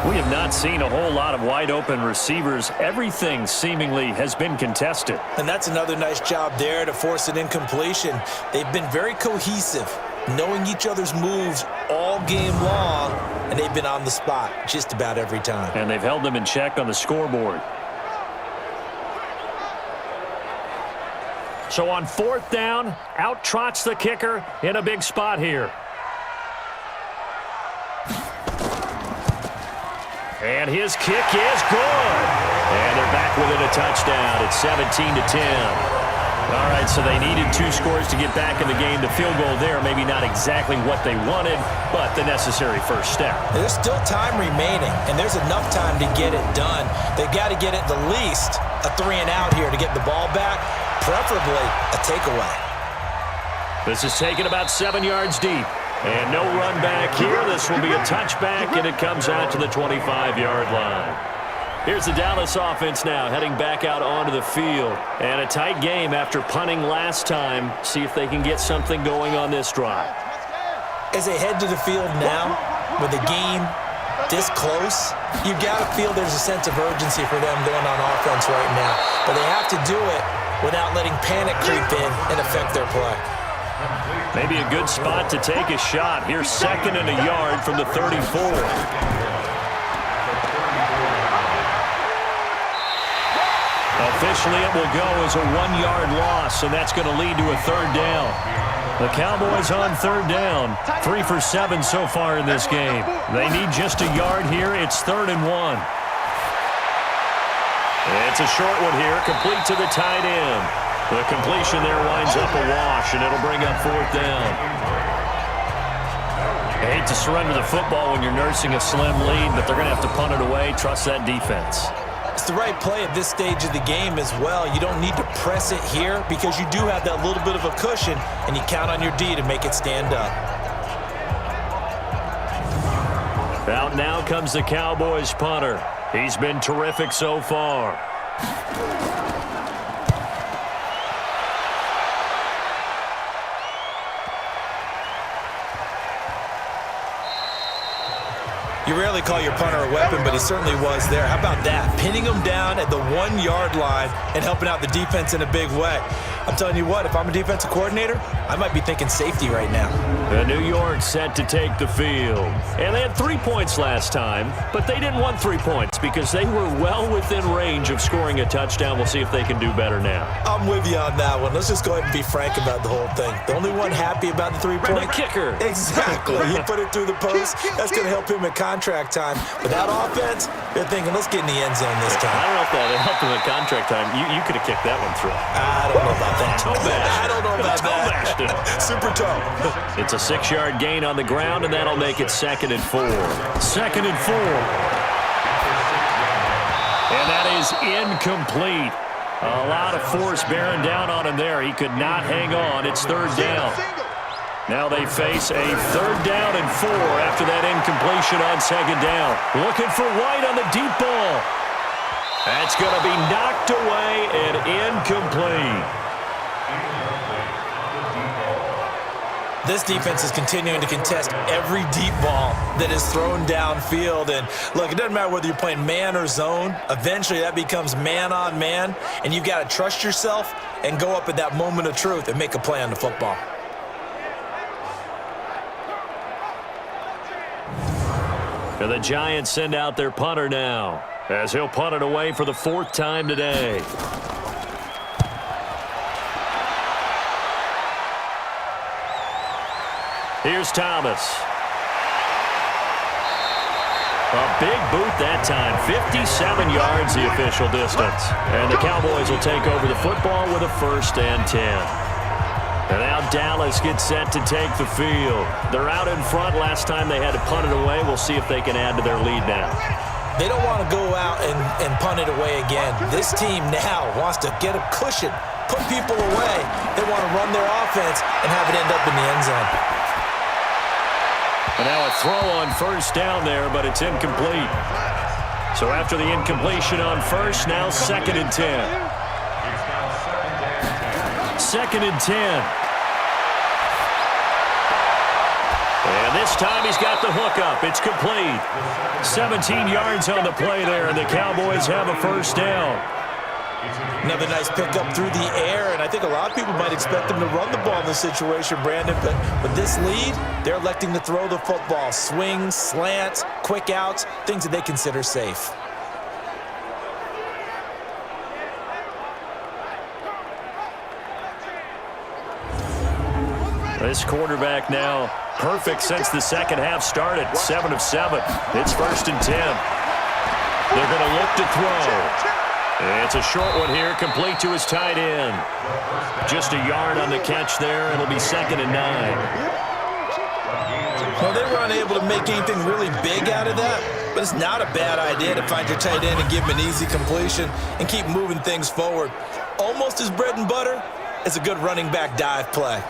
We have not seen a whole lot of wide open receivers. Everything seemingly has been contested. And that's another nice job there to force an incompletion. They've been very cohesive, knowing each other's moves all game long, and they've been on the spot just about every time. And they've held them in check on the scoreboard. So on 4th down, out trots the kicker in a big spot here. And his kick is good. And they're back within a touchdown. It's 17-10. All right, so they needed 2 scores to get back in the game. The field goal there, maybe not exactly what they wanted, but the necessary first step. There's still time remaining, and there's enough time to get it done. They've got to get at the least a 3-and-out here to get the ball back, preferably a takeaway. This is taken about 7 yards deep. And no run back here. This will be a touchback, and it comes out to the 25-yard line. Here's the Dallas offense now heading back out onto the field. And a tight game after punting last time. See if they can get something going on this drive. As they head to the field now with a game this close, you got to feel there's a sense of urgency for them going on offense right now. But they have to do it without letting panic creep in and affect their play. Maybe a good spot to take a shot. Here's 2nd and a yard from the 34. Officially, it will go as a 1-yard loss, and that's going to lead to a 3rd down. The Cowboys on 3rd down, 3 for 7 so far in this game. They need just a yard here. It's 3rd and 1. It's a short one here, complete to the tight end. The completion there winds up a wash, and it'll bring up 4th down. I hate to surrender the football when you're nursing a slim lead, but they're going to have to punt it away. Trust that defense. It's the right play at this stage of the game as well. You don't need to press it here because you do have that little bit of a cushion, and you count on your D to make it stand up. Out now comes the Cowboys punter. He's been terrific so far. You rarely call your punter a weapon, but he certainly was there. How about that? Pinning him down at the 1-yard line and helping out the defense in a big way. I'm telling you what, if I'm a defensive coordinator, I might be thinking safety right now. New York set to take the field. And they had 3 points last time, but they didn't want 3 points because they were well within range of scoring a touchdown. We'll see if they can do better now. I'm with you on that one. Let's just go ahead and be frank about the whole thing. The only one happy about the 3-point. The kicker. Exactly. He put it through the post. That's going to help him at contract time. Without offense, they're thinking, let's get in the end zone this time. I don't know if that helped him at contract time. You could have kicked that one through. I don't know about that. I don't know about that. Super toe. It's a 6-yard gain on the ground, and that'll make it 2nd and 4. 2nd and 4. And that is incomplete. A lot of force bearing down on him there. He could not hang on. It's 3rd down. Now they face a 3rd down and 4 after that incompletion on 2nd down. Looking for White on the deep ball. That's going to be knocked away and incomplete. This defense is continuing to contest every deep ball that is thrown downfield. And look, it doesn't matter whether you're playing man or zone. Eventually that becomes man on man, and you've got to trust yourself and go up at that moment of truth and make a play on the football. And the Giants send out their punter now, as he'll punt it away for the 4th time today. Here's Thomas. A big boot that time. 57 yards the official distance. And the Cowboys will take over the football with a 1st and 10. And now Dallas gets set to take the field. They're out in front. Last time they had to punt it away. We'll see if they can add to their lead now. They don't want to go out and punt it away again. This team now wants to get a cushion, put people away. They want to run their offense and have it end up in the end zone. And now a throw on 1st down there, but it's incomplete. So after the incompletion on 1st, now 2nd and 10. 2nd and 10. And this time he's got the hook up. It's complete. 17 yards on the play there, and the Cowboys have a 1st down. Another nice pickup through the air, and I think a lot of people might expect them to run the ball in this situation, Brandon, but with this lead, they're electing to throw the football. Swings, slants, quick outs, things that they consider safe. This quarterback now perfect since the 2nd half started. 7 of 7. It's 1st and 10. They're going to look to throw. It's a short one here, complete to his tight end. Just a yard on the catch there. It'll be 2nd and 9. Well, they were unable to make anything really big out of that, but it's not a bad idea to find your tight end and give him an easy completion and keep moving things forward. Almost as bread and butter as a good running back dive play.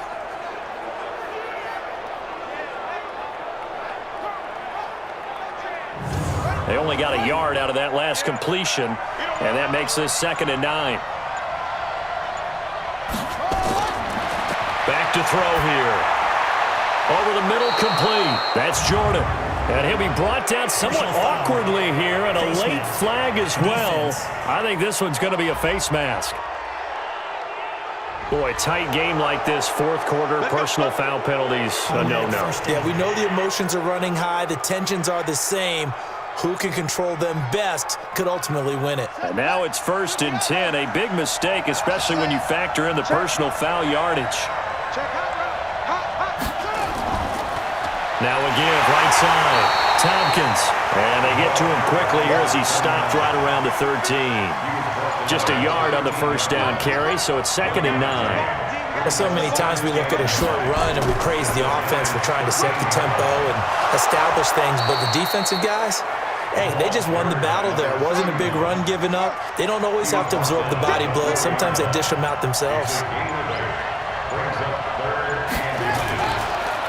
They only got a yard out of that last completion, and that makes this 2nd and 9. Back to throw here. Over the middle, complete. That's Jordan. And he'll be brought down somewhat awkwardly here, and a late flag as well. I think this one's going to be a face mask. Boy, tight game like this, fourth quarter, personal foul penalties, a no-no. Yeah, we know the emotions are running high. The tensions are the same. Who can control them best could ultimately win it. And now it's 1st and 10. A big mistake, especially when you factor in the personal foul yardage. Now again, right side, Tompkins. And they get to him quickly here as he stopped right around the 13. Just a yard on the first down carry, so it's 2nd and 9. So many times we look at a short run and we praise the offense for trying to set the tempo and establish things, but the defensive guys, hey, they just won the battle there. It wasn't a big run given up. They don't always have to absorb the body blows. Sometimes they dish them out themselves.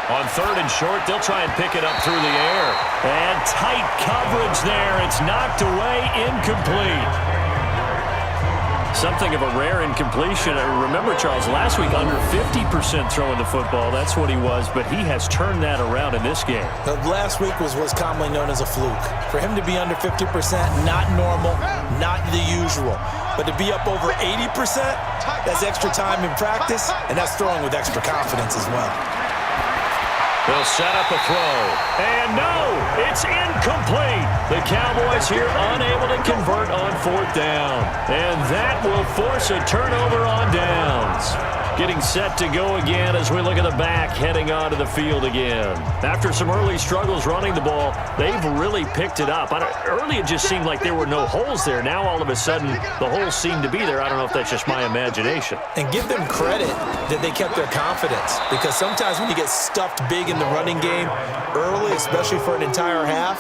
On 3rd and short, they'll try and pick it up through the air. And tight coverage there. It's knocked away, incomplete. Something of a rare incompletion. I remember, Charles, last week under 50% throwing the football. That's what he was, but he has turned that around in this game. Last week was what's commonly known as a fluke. For him to be under 50%, not normal, not the usual. But to be up over 80%, that's extra time in practice, and that's throwing with extra confidence as well. They'll set up a throw. And no, it's incomplete. The Cowboys here unable to convert on 4th down. And that will force a turnover on downs. Getting set to go again as we look at the back heading onto the field again. After some early struggles running the ball, they've really picked it up. Early it just seemed like there were no holes there. Now all of a sudden the holes seem to be there. I don't know if that's just my imagination. And give them credit that they kept their confidence, because sometimes when you get stuffed big in the running game early, especially for an entire half,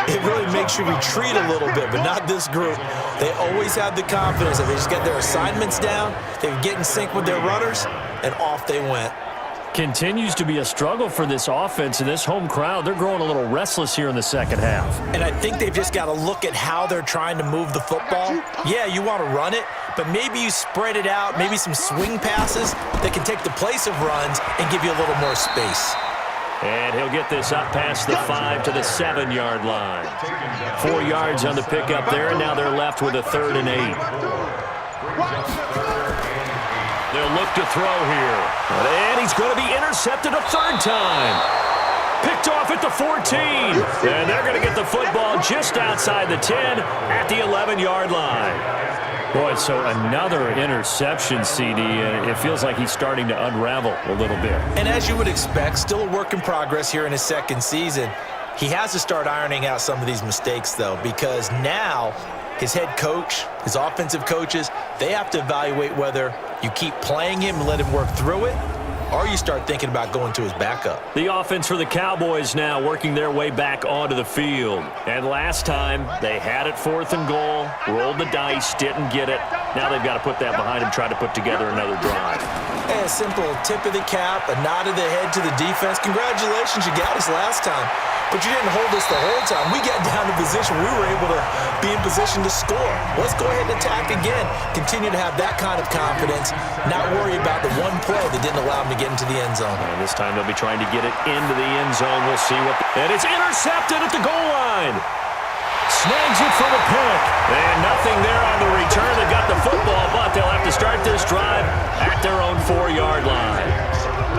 it really makes you retreat a little bit, but not this group. They always have the confidence that they just get their assignments down, they get in sync with their runners, and off they went. Continues to be a struggle for this offense and this home crowd. They're growing a little restless here in the second half. And I think they've just got to look at how they're trying to move the football. Yeah, you want to run it, but maybe you spread it out, maybe some swing passes that can take the place of runs and give you a little more space. And he'll get this up past the 5 to the 7-yard line. 4 yards on the pickup there, and now they're left with a 3rd and 8. They'll look to throw here. And he's going to be intercepted a 3rd time. Picked off at the 14. And they're going to get the football just outside the 10 at the 11-yard line. Boy, so another interception, CD, and it feels like he's starting to unravel a little bit. And as you would expect, still a work in progress here in his 2nd season. He has to start ironing out some of these mistakes, though, because now his head coach, his offensive coaches, they have to evaluate whether you keep playing him and let him work through it, or you start thinking about going to his backup. The offense for the Cowboys now working their way back onto the field. And last time, they had it 4th and goal, rolled the dice, didn't get it. Now they've got to put that behind them, try to put together another drive. And a simple tip of the cap, a nod of the head to the defense. Congratulations, you got us last time. But you didn't hold us the whole time. We got down to position. We were able to be in position to score. Let's go ahead and attack again. Continue to have that kind of confidence, not worry about the one play that didn't allow them to get into the end zone. And this time they'll be trying to get it into the end zone. We'll see what. And it's intercepted at the goal line. Snags it for the pick. And nothing there on the return. They've got the football, but they'll have to start this drive at their own 4-yard line.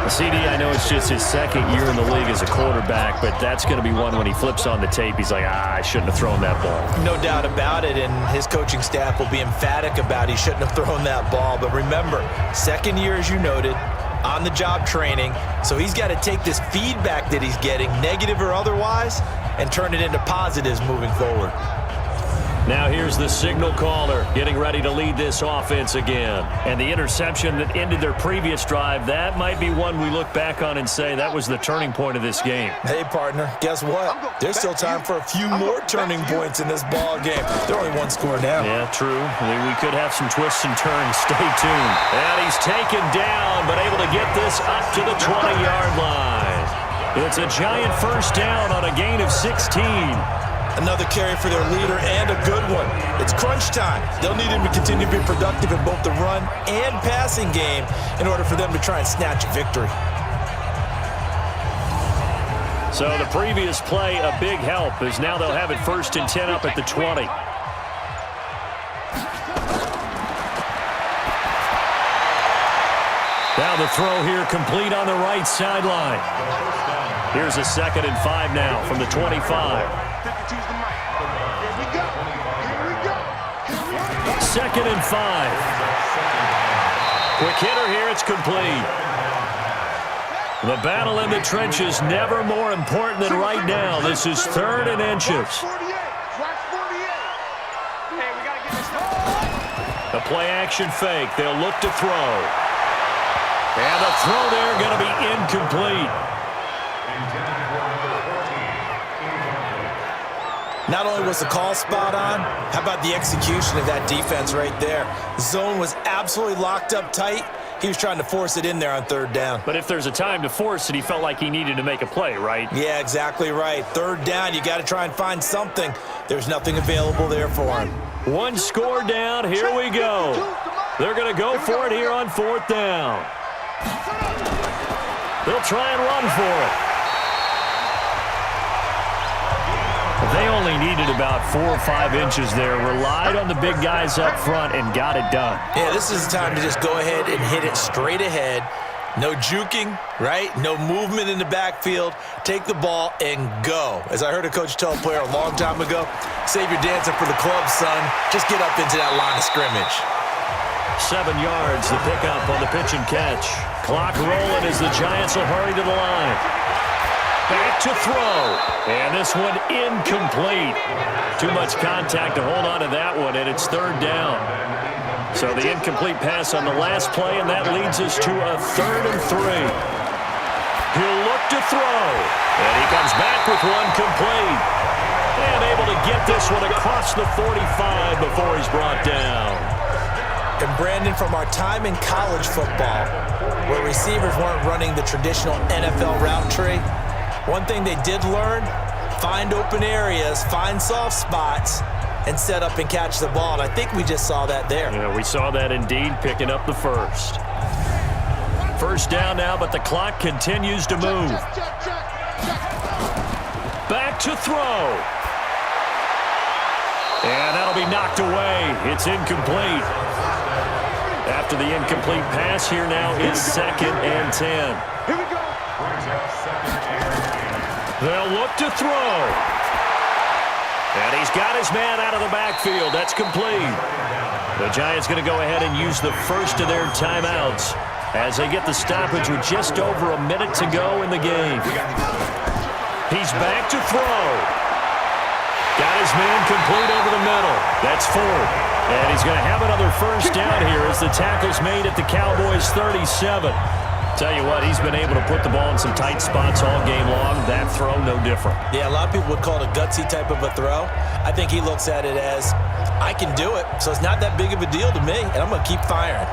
CD, I know it's just his 2nd year in the league as a quarterback, but that's going to be one when he flips on the tape, he's like, I shouldn't have thrown that ball. No doubt about it, and his coaching staff will be emphatic about he shouldn't have thrown that ball. But remember, 2nd year, as you noted, on-the-job training, so he's got to take this feedback that he's getting, negative or otherwise, and turn it into positives moving forward. Now here's the signal caller getting ready to lead this offense again. And the interception that ended their previous drive, that might be one we look back on and say that was the turning point of this game. Hey, partner, guess what? There's still time for a few more turning points in this ball game. They're only 1 score down. Yeah, true. We could have some twists and turns. Stay tuned. And he's taken down, but able to get this up to the 20-yard line. It's a giant first down on a gain of 16. Another carry for their leader, and a good one. It's crunch time. They'll need him to continue to be productive in both the run and passing game in order for them to try and snatch a victory. So the previous play, a big help, as now they'll have it 1st and 10 up at the 20. Now the throw here complete on the right sideline. Here's a 2nd and 5 now from the 25. 2nd and 5. Quick hitter here, it's complete. The battle in the trenches never more important than right now. This is 3rd and inches. The play action fake. They'll look to throw. And the throw there going to be incomplete. Not only was the call spot on, how about the execution of that defense right there? Zone was absolutely locked up tight. He was trying to force it in there on 3rd down. But if there's a time to force it, he felt like he needed to make a play, right? Yeah, exactly right. 3rd down, you got to try and find something. There's nothing available there for him. One score down, here we go. They're going to go for it here on 4th down. They'll try and run for it. They only needed about 4 or 5 inches there, relied on the big guys up front, and got it done. Yeah, this is the time to just go ahead and hit it straight ahead. No juking, right? No movement in the backfield. Take the ball and go. As I heard a coach tell a player a long time ago, save your dancing for the club, son. Just get up into that line of scrimmage. 7 yards, the pickup on the pitch and catch. Clock rolling as the Giants will hurry to the line. Back to throw. And this one incomplete. Too much contact to hold on to that one, and it's 3rd down. So the incomplete pass on the last play, and that leads us to a 3rd and 3. He'll look to throw. And he comes back with one complete. And able to get this one across the 45 before he's brought down. And Brandon, from our time in college football, where receivers weren't running the traditional NFL route tree, one thing they did learn, find open areas, find soft spots, and set up and catch the ball. And I think we just saw that there. Yeah, we saw that indeed, picking up the 1st. 1st down now, but the clock continues to move. Back to throw. And that'll be knocked away. It's incomplete. After the incomplete pass, here now is 2nd and 10. Here we go. They'll look to throw. And he's got his man out of the backfield. That's complete. The Giants going to go ahead and use the first of their timeouts as they get the stoppage with just over a minute to go in the game. He's back to throw. Got his man complete over the middle. That's 4. And he's going to have another 1st down here as the tackle's made at the Cowboys' 37. Tell you what, he's been able to put the ball in some tight spots all game long. That throw, no different. Yeah, a lot of people would call it a gutsy type of a throw. I think he looks at it as, I can do it, so it's not that big of a deal to me, and I'm going to keep firing.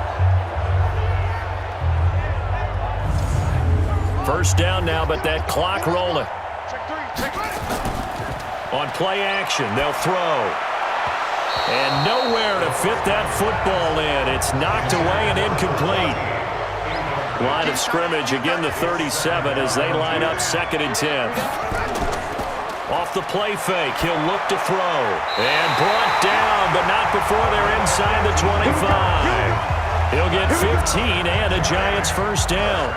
1st down now, but that clock rolling. On play action, they'll throw. And nowhere to fit that football in. It's knocked away and incomplete. Line of scrimmage, again the 37 as they line up 2nd and 10. Off the play fake, he'll look to throw. And brought down, but not before they're inside the 25. He'll get 15 and a Giants 1st down.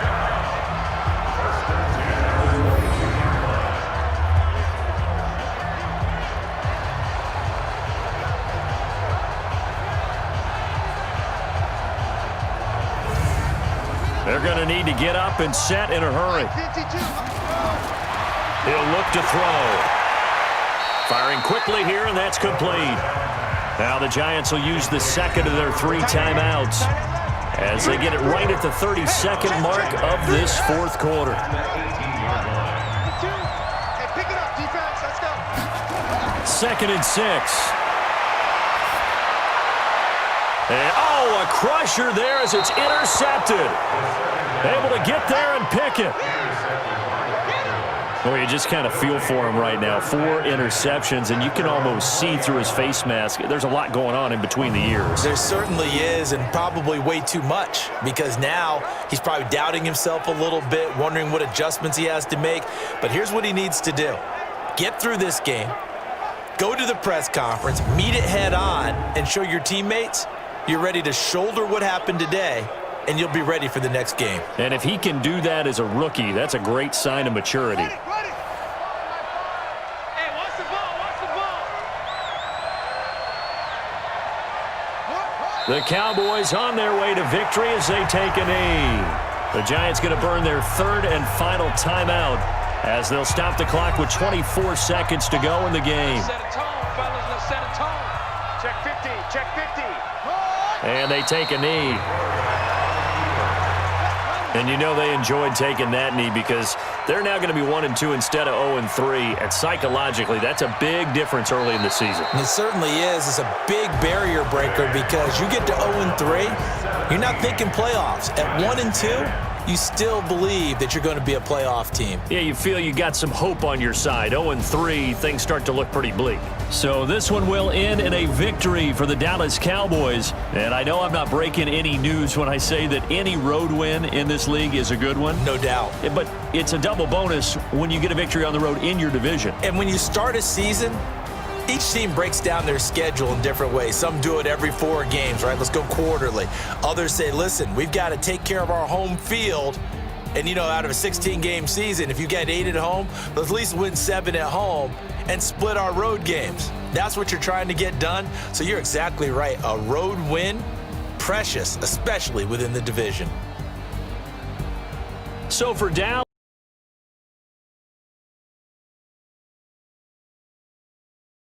They're going to need to get up and set in a hurry. He'll look to throw. Firing quickly here, and that's complete. Now the Giants will use the 2nd of their 3 timeouts as they get it right at the 32nd mark of this 4th quarter. Pick it up, defense. Let's go. 2nd and 6. And, oh, a crusher there as it's intercepted. Able to get there and pick it. Well, you just kind of feel for him right now. 4 interceptions, and you can almost see through his face mask. There's a lot going on in between the ears. There certainly is, and probably way too much, because now he's probably doubting himself a little bit, wondering what adjustments he has to make. But here's what he needs to do. Get through this game, go to the press conference, meet it head on, and show your teammates you're ready to shoulder what happened today, and you'll be ready for the next game. And if he can do that as a rookie, that's a great sign of maturity. Hey, watch the ball, watch the ball. The Cowboys on their way to victory as they take a knee. The Giants going to burn their 3rd and final timeout as they'll stop the clock with 24 seconds to go in the game. Set a tone, fellas, let's set a tone. Check 50, check 50. And they take a knee. And you know they enjoyed taking that knee because they're now going to be 1-2 instead of 0-3. And psychologically, that's a big difference early in the season. And it certainly is. It's a big barrier breaker because you get to 0-3, you're not thinking playoffs. At 1-2, you still believe that you're going to be a playoff team. Yeah, you feel you got some hope on your side. 0-3, things start to look pretty bleak. So this one will end in a victory for the Dallas Cowboys. And I know I'm not breaking any news when I say that any road win in this league is a good one. No doubt. But it's a double bonus when you get a victory on the road in your division. And when you start a season, each team breaks down their schedule in different ways. Some do it every 4 games, right? Let's go quarterly. Others say, listen, we've got to take care of our home field. And, you know, out of a 16-game season, if you get 8 at home, let's at least win 7 at home and split our road games. That's what you're trying to get done. So you're exactly right. A road win, precious, especially within the division. So for Dallas,